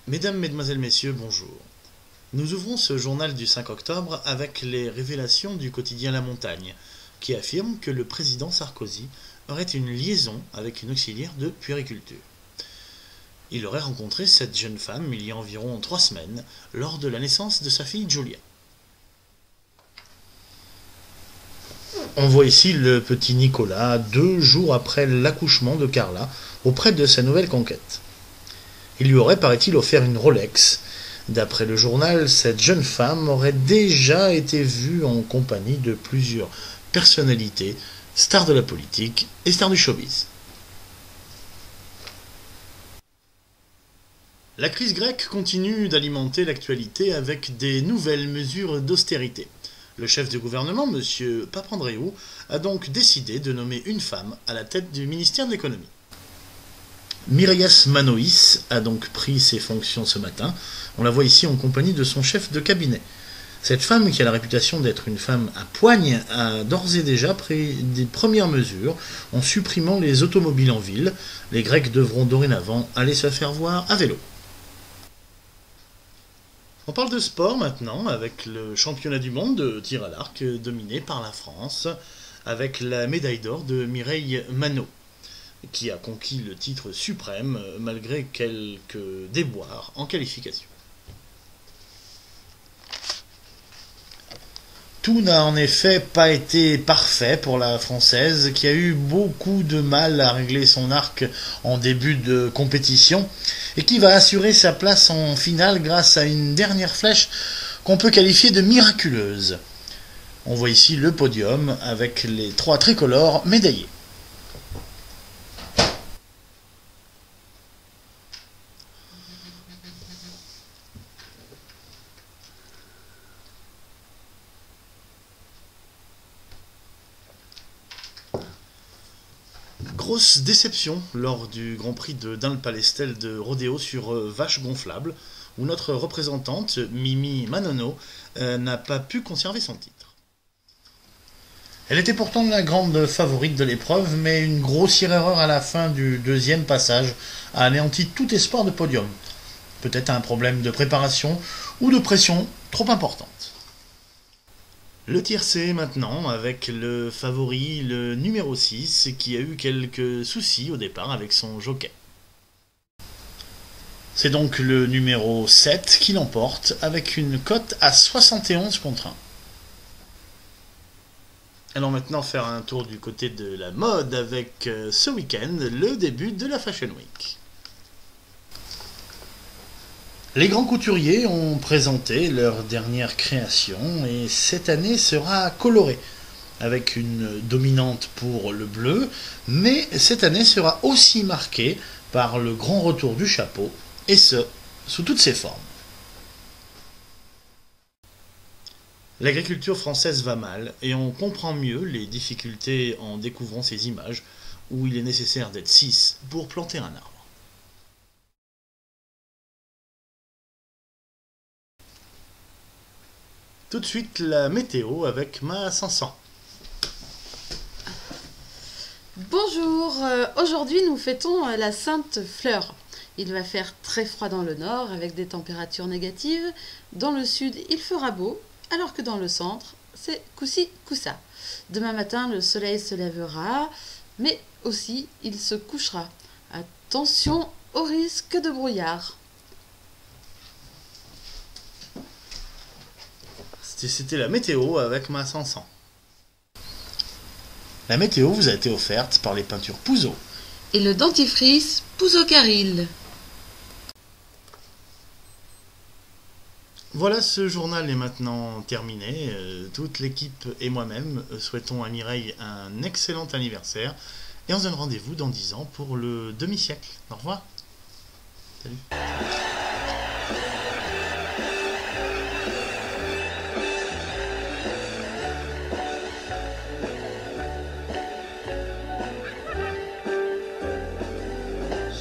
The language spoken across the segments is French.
Mesdames, Mesdemoiselles, Messieurs, bonjour. Nous ouvrons ce journal du 5 octobre avec les révélations du quotidien La Montagne, qui affirme que le président Sarkozy aurait une liaison avec une auxiliaire de puériculture. Il aurait rencontré cette jeune femme il y a environ 3 semaines, lors de la naissance de sa fille Julia. On voit ici le petit Nicolas, 2 jours après l'accouchement de Carla, auprès de sa nouvelle conquête. Il lui aurait, paraît-il, offert une Rolex. D'après le journal, cette jeune femme aurait déjà été vue en compagnie de plusieurs personnalités, stars de la politique et stars du showbiz. La crise grecque continue d'alimenter l'actualité avec des nouvelles mesures d'austérité. Le chef du gouvernement, M. Papandréou, a donc décidé de nommer une femme à la tête du ministère de l'économie. Myrias Manoïs a donc pris ses fonctions ce matin. On la voit ici en compagnie de son chef de cabinet. Cette femme, qui a la réputation d'être une femme à poigne, a d'ores et déjà pris des premières mesures en supprimant les automobiles en ville. Les Grecs devront dorénavant aller se faire voir à vélo. On parle de sport maintenant, avec le championnat du monde de tir à l'arc dominé par la France, avec la médaille d'or de Mireille Manot, qui a conquis le titre suprême malgré quelques déboires en qualification. Tout n'a en effet pas été parfait pour la Française, qui a eu beaucoup de mal à régler son arc en début de compétition et qui va assurer sa place en finale grâce à une dernière flèche qu'on peut qualifier de miraculeuse. On voit ici le podium avec les 3 tricolores médaillés. Grosse déception lors du Grand Prix de Dun-le-Palestel de rodéo sur vache gonflable, où notre représentante, Mimi Manono, n'a pas pu conserver son titre. Elle était pourtant la grande favorite de l'épreuve, mais une grossière erreur à la fin du deuxième passage a anéanti tout espoir de podium. Peut-être un problème de préparation ou de pression trop importante. Le tiercé maintenant, avec le favori, le numéro 6, qui a eu quelques soucis au départ avec son jockey. C'est donc le numéro 7 qui l'emporte, avec une cote à 71 contre 1. Allons maintenant faire un tour du côté de la mode avec ce week-end, le début de la Fashion Week. Les grands couturiers ont présenté leur dernière création et cette année sera colorée, avec une dominante pour le bleu, mais cette année sera aussi marquée par le grand retour du chapeau, et ce, sous toutes ses formes. L'agriculture française va mal et on comprend mieux les difficultés en découvrant ces images où il est nécessaire d'être 6 pour planter un arbre. Tout de suite, la météo avec ma 500. Bonjour, aujourd'hui nous fêtons la Sainte Fleur. Il va faire très froid dans le nord avec des températures négatives. Dans le sud, il fera beau, alors que dans le centre, c'est coup-ci, coup-ça. Demain matin, le soleil se lèvera, mais aussi il se couchera. Attention au risque de brouillard. C'était la météo avec ma 500. La météo vous a été offerte par les peintures Pouzo. Et le dentifrice Pouzo-Caril. Voilà, ce journal est maintenant terminé. Toute l'équipe et moi-même souhaitons à Mireille un excellent anniversaire. Et on se donne rendez-vous dans 10 ans pour le demi-siècle. Au revoir. Salut.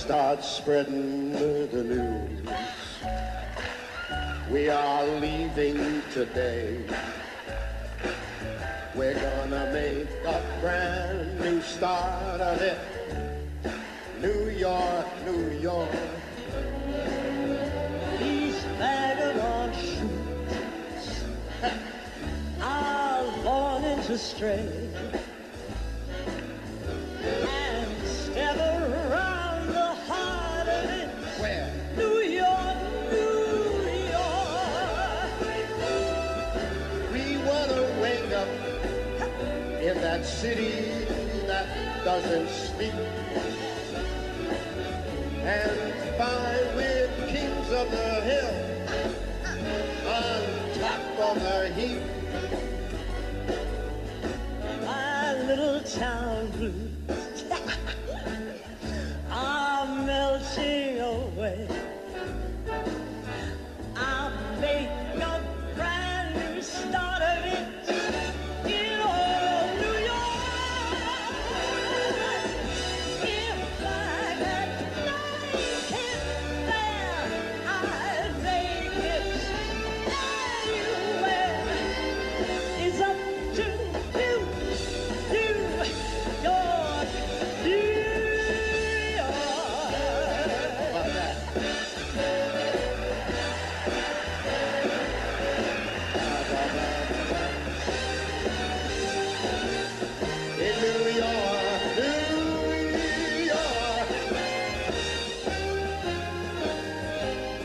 Start spreading the news. We are leaving today. We're gonna make a brand new start of it. New York, New York. to stray and step around the heart of it. Where? New York, New York. We want to wake up in that city that doesn't sleep and find we're kings of the hill on top of the heap. My little town blues are melting away. I'll make a brand new start of it in old New York. If I had 9 there, I'd make it anywhere. It's up to you, New York, New York. About that. In New York, New York.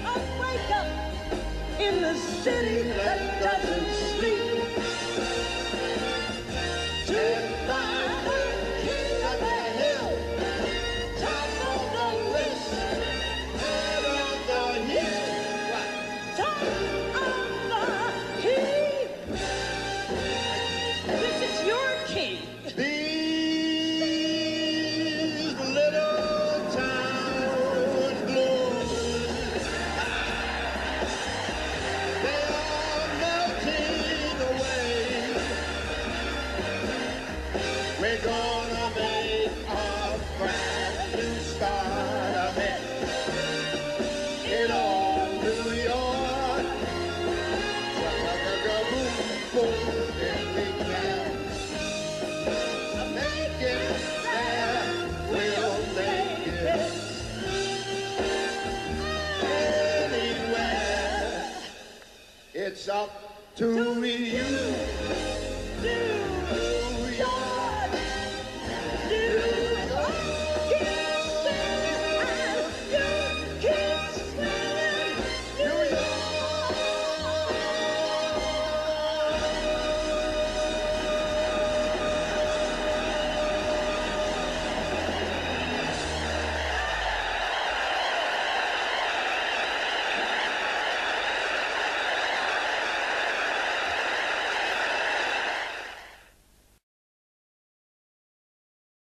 I'll wake up in the city that doesn't sleep to find the king of the hill, top of the list, Head of the hill. top of the heap. This is your king. These little town blues, they are melting away. We're gonna make a brand new start of it in all New York. Boom, boom, if we can. Make it there, we'll make it anywhere. It's up to you. Do